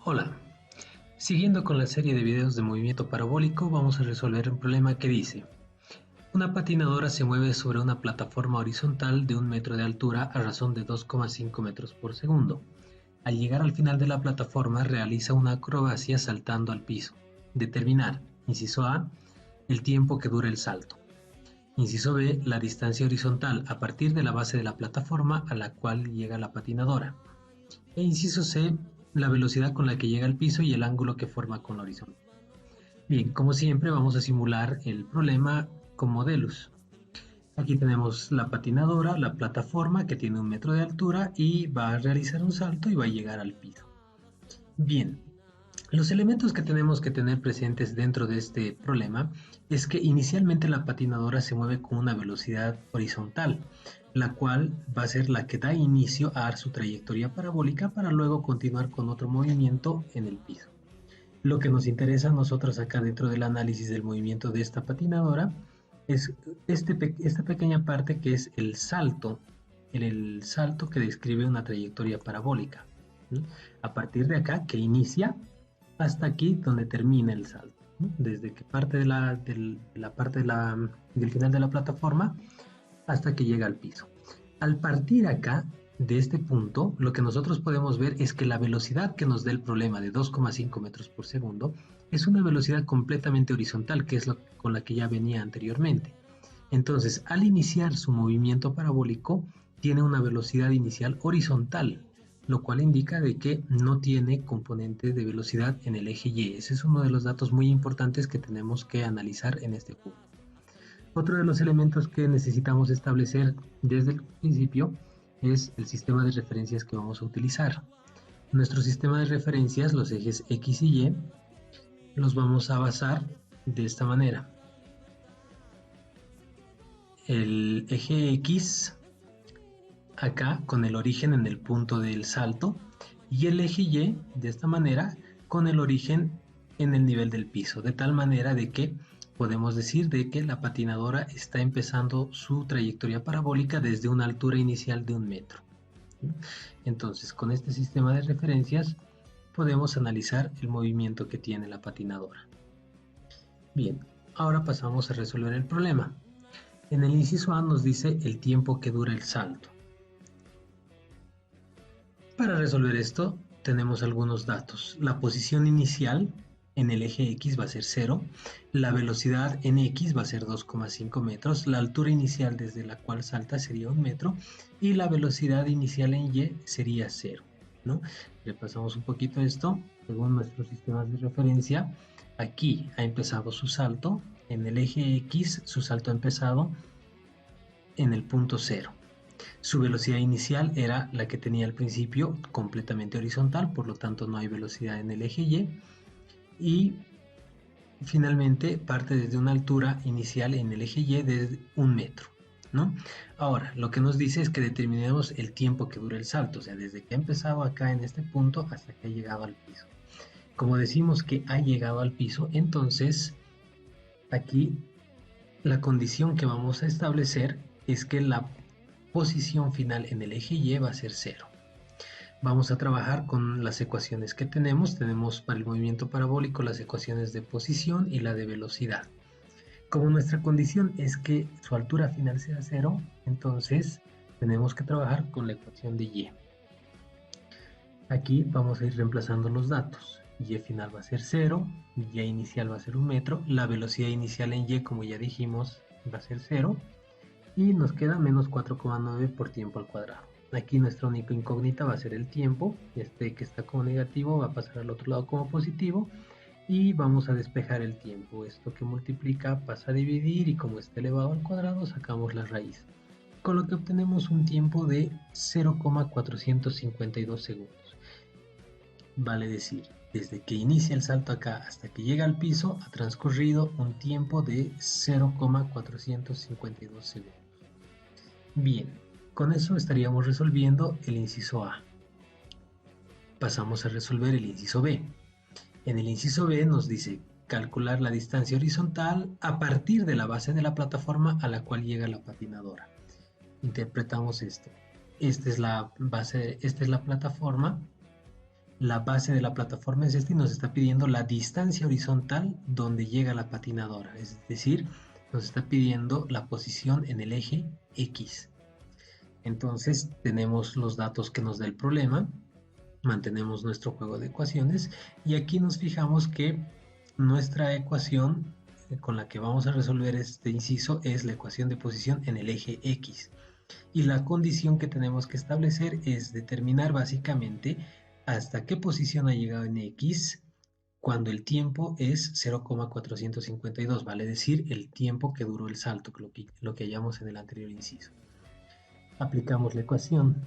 Hola, siguiendo con la serie de videos de movimiento parabólico, vamos a resolver un problema que dice: una patinadora se mueve sobre una plataforma horizontal de 1 metro de altura a razón de 2,5 metros por segundo. Al llegar al final de la plataforma realiza una acrobacia saltando al piso. Determinar, inciso A, el tiempo que dura el salto. Inciso B, la distancia horizontal a partir de la base de la plataforma a la cual llega la patinadora. E inciso C, la velocidad con la que llega al piso y el ángulo que forma con el horizonte. Bien, como siempre vamos a simular el problema con modelos. Aquí tenemos la patinadora, la plataforma que tiene 1 metro de altura y va a realizar un salto y va a llegar al piso. Bien, los elementos que tenemos que tener presentes dentro de este problema es que inicialmente la patinadora se mueve con una velocidad horizontal, la cual va a ser la que da inicio a su trayectoria parabólica para luego continuar con otro movimiento en el piso. Lo que nos interesa a nosotros acá dentro del análisis del movimiento de esta patinadora es esta pequeña parte que es el salto que describe una trayectoria parabólica, ¿sí? A partir de acá que inicia hasta aquí donde termina el salto, ¿no? Desde que parte del final de la plataforma hasta que llega al piso. Al partir acá de este punto, lo que nosotros podemos ver es que la velocidad que nos da el problema de 2,5 metros por segundo es una velocidad completamente horizontal, que es con la que ya venía anteriormente. Entonces, al iniciar su movimiento parabólico, tiene una velocidad inicial horizontal, lo cual indica de que no tiene componente de velocidad en el eje Y. Ese es uno de los datos muy importantes que tenemos que analizar en este punto. Otro de los elementos que necesitamos establecer desde el principio es el sistema de referencias que vamos a utilizar. Nuestro sistema de referencias, los ejes X y Y, los vamos a basar de esta manera. El eje X acá con el origen en el punto del salto y el eje Y de esta manera con el origen en el nivel del piso, de tal manera de que podemos decir de que la patinadora está empezando su trayectoria parabólica desde una altura inicial de 1 metro. Entonces, con este sistema de referencias podemos analizar el movimiento que tiene la patinadora. Bien, ahora pasamos a resolver el problema. En el inciso A nos dice el tiempo que dura el salto. Para resolver esto tenemos algunos datos. La posición inicial en el eje X va a ser 0, la velocidad en X va a ser 2,5 metros, la altura inicial desde la cual salta sería 1 metro y la velocidad inicial en Y sería 0, ¿no? Repasamos un poquito esto. Según nuestros sistemas de referencia, aquí ha empezado su salto, en el eje X su salto ha empezado en el punto 0. Su velocidad inicial era la que tenía al principio, completamente horizontal, por lo tanto no hay velocidad en el eje Y. Y finalmente parte desde una altura inicial en el eje Y de 1 metro, ¿no? Ahora, lo que nos dice es que determinemos el tiempo que dura el salto, o sea, desde que ha empezado acá en este punto hasta que ha llegado al piso. Como decimos que ha llegado al piso, entonces aquí la condición que vamos a establecer es que la posición final en el eje Y va a ser 0. Vamos a trabajar con las ecuaciones que tenemos. Tenemos para el movimiento parabólico las ecuaciones de posición y la de velocidad. Como nuestra condición es que su altura final sea 0, entonces tenemos que trabajar con la ecuación de Y. Aquí vamos a ir reemplazando los datos. Y final va a ser 0, Y inicial va a ser 1 metro, la velocidad inicial en Y, como ya dijimos, va a ser 0, y nos queda menos 4,9 por tiempo al cuadrado. Aquí nuestra única incógnita va a ser el tiempo, este que está como negativo va a pasar al otro lado como positivo, y vamos a despejar el tiempo. Esto que multiplica pasa a dividir y como está elevado al cuadrado sacamos la raíz, con lo que obtenemos un tiempo de 0,452 segundos. Vale decir, desde que inicia el salto acá hasta que llega al piso ha transcurrido un tiempo de 0,452 segundos. Bien, con eso estaríamos resolviendo el inciso A. Pasamos a resolver el inciso B. En el inciso B nos dice calcular la distancia horizontal a partir de la base de la plataforma a la cual llega la patinadora. Interpretamos esto. Esta es la base, esta es la plataforma La base de la plataforma es esta y nos está pidiendo la distancia horizontal donde llega la patinadora, es decir, nos está pidiendo la posición en el eje X. Entonces tenemos los datos que nos da el problema, mantenemos nuestro juego de ecuaciones y aquí nos fijamos que nuestra ecuación con la que vamos a resolver este inciso es la ecuación de posición en el eje X. Y la condición que tenemos que establecer es determinar básicamente hasta qué posición ha llegado en X cuando el tiempo es 0,452, vale decir el tiempo que duró el salto, lo que hallamos en el anterior inciso. Aplicamos la ecuación.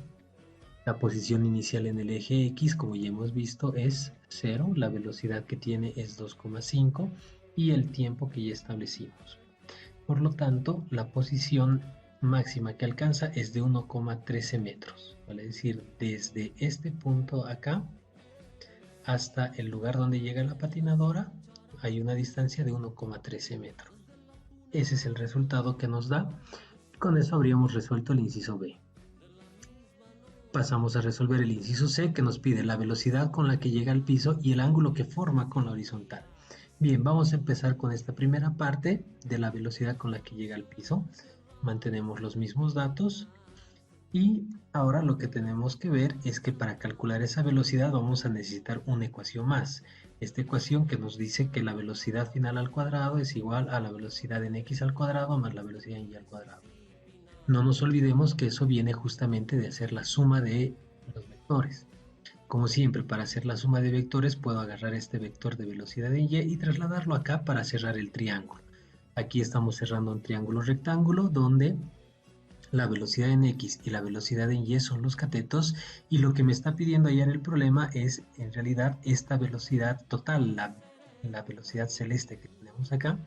La posición inicial en el eje X, como ya hemos visto, es 0, la velocidad que tiene es 2,5 y el tiempo que ya establecimos. Por lo tanto, la posición máxima que alcanza es de 1,13 metros, vale decir, desde este punto acá hasta el lugar donde llega la patinadora hay una distancia de 1,13 metros. Ese es el resultado que nos da. Con eso habríamos resuelto el inciso B. Pasamos a resolver el inciso C, que nos pide la velocidad con la que llega al piso y el ángulo que forma con la horizontal. Bien, vamos a empezar con esta primera parte de la velocidad con la que llega al piso. Mantenemos los mismos datos y ahora lo que tenemos que ver es que para calcular esa velocidad vamos a necesitar una ecuación más. Esta ecuación que nos dice que la velocidad final al cuadrado es igual a la velocidad en x al cuadrado más la velocidad en y al cuadrado. No nos olvidemos que eso viene justamente de hacer la suma de los vectores. Como siempre, para hacer la suma de vectores puedo agarrar este vector de velocidad en y trasladarlo acá para cerrar el triángulo. Aquí estamos cerrando un triángulo rectángulo donde la velocidad en x y la velocidad en y son los catetos y lo que me está pidiendo hallar el problema es en realidad esta velocidad total, la velocidad celeste que tenemos acá.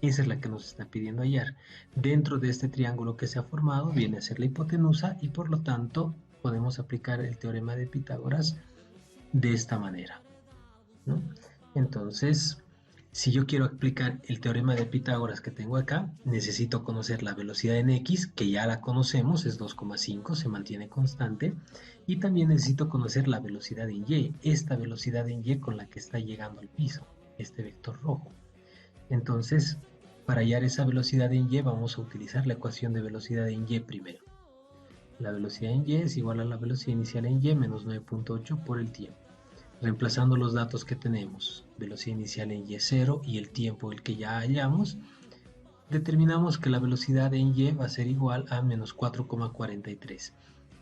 Esa es la que nos está pidiendo hallar. Dentro de este triángulo que se ha formado viene a ser la hipotenusa y por lo tanto podemos aplicar el teorema de Pitágoras de esta manera, ¿no? Entonces, si yo quiero aplicar el teorema de Pitágoras que tengo acá, necesito conocer la velocidad en x, que ya la conocemos, es 2,5, se mantiene constante, y también necesito conocer la velocidad en y, esta velocidad en y con la que está llegando al piso, este vector rojo. Entonces, para hallar esa velocidad en y vamos a utilizar la ecuación de velocidad en y primero. La velocidad en y es igual a la velocidad inicial en y menos 9.8 por el tiempo. Reemplazando los datos que tenemos, velocidad inicial en y 0 y el tiempo el que ya hallamos, determinamos que la velocidad en y va a ser igual a menos 4,43.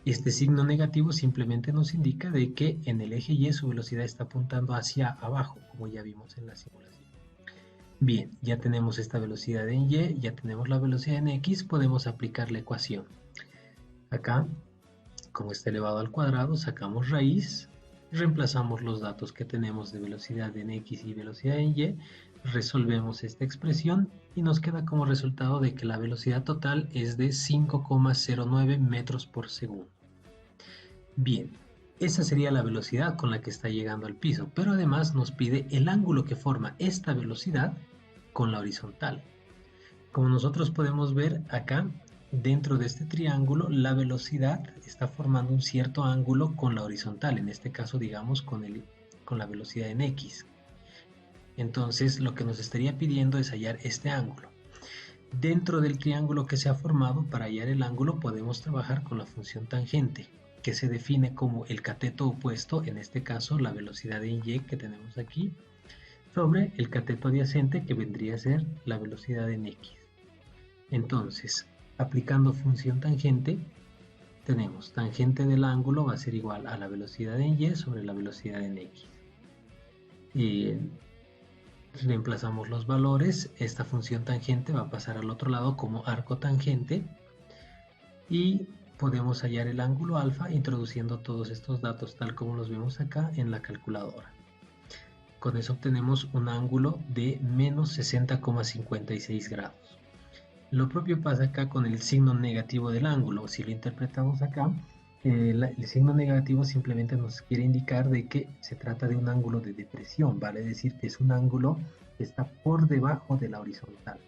Este signo negativo simplemente nos indica de que en el eje y su velocidad está apuntando hacia abajo, como ya vimos en la simulación. Bien, ya tenemos esta velocidad en y, ya tenemos la velocidad en x, podemos aplicar la ecuación. Acá, como está elevado al cuadrado, sacamos raíz, reemplazamos los datos que tenemos de velocidad en x y velocidad en y, resolvemos esta expresión y nos queda como resultado de que la velocidad total es de 5,09 metros por segundo. Bien, esa sería la velocidad con la que está llegando al piso, pero además nos pide el ángulo que forma esta velocidad con la horizontal. Como nosotros podemos ver acá, dentro de este triángulo, la velocidad está formando un cierto ángulo con la horizontal, en este caso digamos con la velocidad en x. Entonces lo que nos estaría pidiendo es hallar este ángulo. Dentro del triángulo que se ha formado, para hallar el ángulo podemos trabajar con la función tangente, que se define como el cateto opuesto, en este caso la velocidad en y que tenemos aquí, sobre el cateto adyacente que vendría a ser la velocidad en x. Entonces, aplicando función tangente, tenemos tangente del ángulo va a ser igual a la velocidad en y sobre la velocidad en x. Y reemplazamos los valores, esta función tangente va a pasar al otro lado como arco tangente y podemos hallar el ángulo alfa introduciendo todos estos datos tal como los vemos acá en la calculadora. Con eso obtenemos un ángulo de menos 60,56 grados. Lo propio pasa acá con el signo negativo del ángulo. Si lo interpretamos acá, el signo negativo simplemente nos quiere indicar de que se trata de un ángulo de depresión, vale decir que es un ángulo que está por debajo de la horizontal.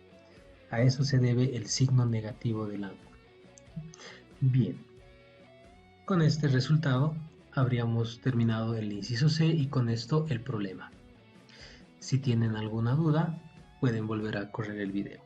A eso se debe el signo negativo del ángulo. Bien, con este resultado habríamos terminado el inciso C y con esto el problema. Si tienen alguna duda, pueden volver a correr el video.